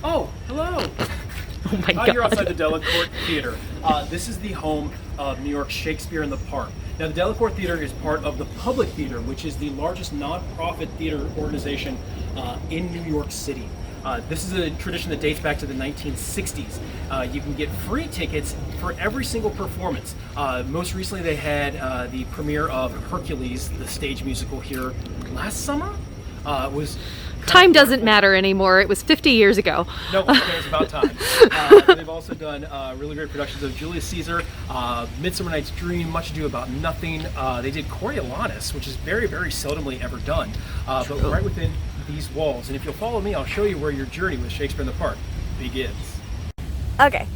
Oh, hello. Oh my God. You're outside the Delacorte Theatre. This is the home of New York Shakespeare in the Park. Now, the Delacorte Theatre is part of the Public Theater, which is the largest non-profit theater organization in New York City. This is a tradition that dates back to the 1960s. You can get free tickets for every single performance. Most recently, they had the premiere of Hercules, the stage musical, here last summer. It was Time doesn't matter anymore. It was 50 years ago. No, okay, it's about time. They've also done really great productions of Julius Caesar, Midsummer Night's Dream, Much Ado About Nothing. They did Coriolanus, which is very, very seldomly ever done, but right within these walls. And if you'll follow me, I'll show you where your journey with Shakespeare in the Park begins. Okay.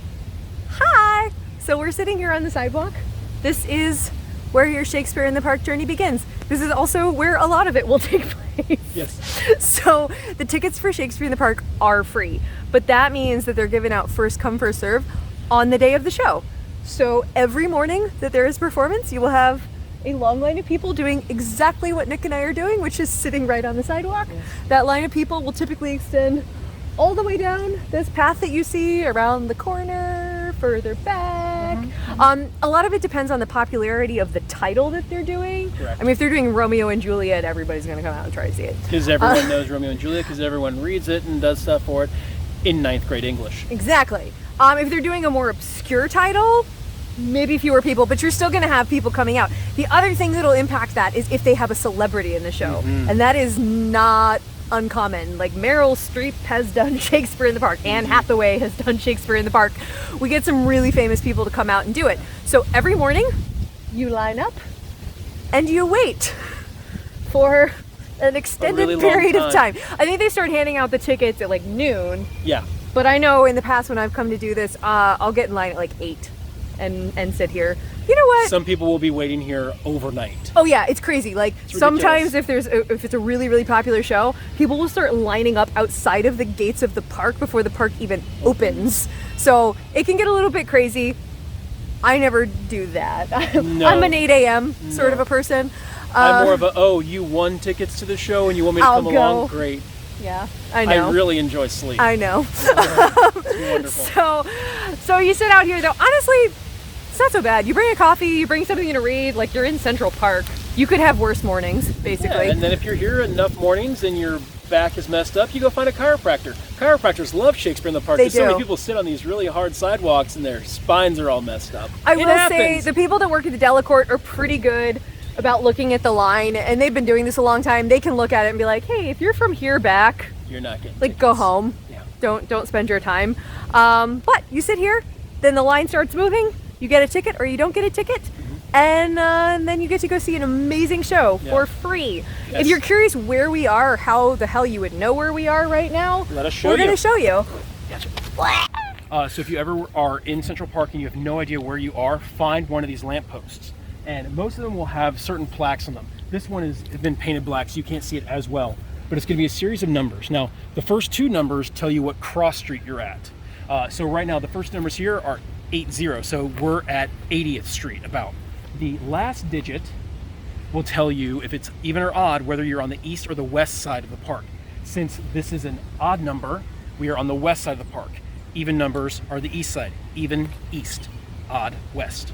Hi! So we're sitting here on the sidewalk. This is where your Shakespeare in the Park journey begins. This is also where a lot of it will take place. Yes. So the tickets for Shakespeare in the Park are free, but that means that they're given out first come, first serve on the day of the show. So every morning that there is performance, you will have a long line of people doing exactly what Nick and I are doing, which is sitting right on the sidewalk. Yes. That line of people will typically extend all the way down this path that you see, around the corner, further back. Mm-hmm. A lot of it depends on the popularity of the title that they're doing. Correct. I mean, if they're doing Romeo and Juliet, everybody's going to come out and try to see it. Because everyone knows Romeo and Juliet, because everyone reads it and does stuff for it in 9th grade English. Exactly. If they're doing a more obscure title, maybe fewer people, but you're still going to have people coming out. The other thing that'll impact that is if they have a celebrity in the show. Mm-hmm. And that is not uncommon. Like Meryl Streep has done Shakespeare in the Park. Anne Hathaway has done Shakespeare in the Park. We get some really famous people to come out and do it. So every morning you line up and you wait for an extended period of time. I think they start handing out the tickets at like noon. Yeah. But I know in the past when I've come to do this, I'll get in line at like 8 and sit here. You know what? Some people will be waiting here overnight. Oh yeah, it's crazy. Like it's sometimes if it's a really, really popular show, people will start lining up outside of the gates of the park before the park even opens. So it can get a little bit crazy. I never do that. No. I'm an 8 a.m. sort of a person. I'm more of a, you won tickets to the show and you want me to come along? Great. Yeah, I know. I really enjoy sleep. I know. It's wonderful. So you sit out here though. Honestly, it's not so bad. You bring a coffee, you bring something to read, like you're in Central Park. You could have worse mornings, basically. Yeah, and then if you're here enough mornings and your back is messed up, you go find a chiropractor. Chiropractors love Shakespeare in the Park. They There's do. so many people sit on these really hard sidewalks and their spines are all messed up. I will say the people that work at the Delacorte are pretty good about looking at the line, and they've been doing this a long time. They can look at it and be like, hey, if you're from here back, you're not getting like tickets. Go home. Yeah. Don't spend your time. But you sit here, then the line starts moving. You get a ticket or you don't get a ticket, and then you get to go see an amazing show for free. Yes. If you're curious where we are, or how the hell you would know where we are right now, let us show you. We're going to show you. Gotcha. So if you ever are in Central Park and you have no idea where you are, find one of these lampposts. And most of them will have certain plaques on them. This one has been painted black, so you can't see it as well. But it's going to be a series of numbers. Now, the first 2 numbers tell you what cross street you're at. So right now, the first numbers here are 80, so we're at 80th Street about. The last digit will tell you if it's even or odd, whether you're on the east or the west side of the park. Since this is an odd number, we are on the west side of the park. Even numbers are the east side. Even east, odd west.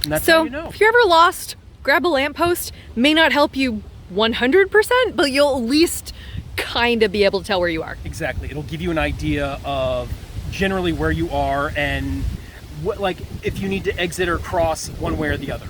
And that's how you know. If you're ever lost, grab a lamppost. May not help you 100%, but you'll at least kind of be able to tell where you are. Exactly. It'll give you an idea of generally where you are and what, like, if you need to exit or cross one way or the other.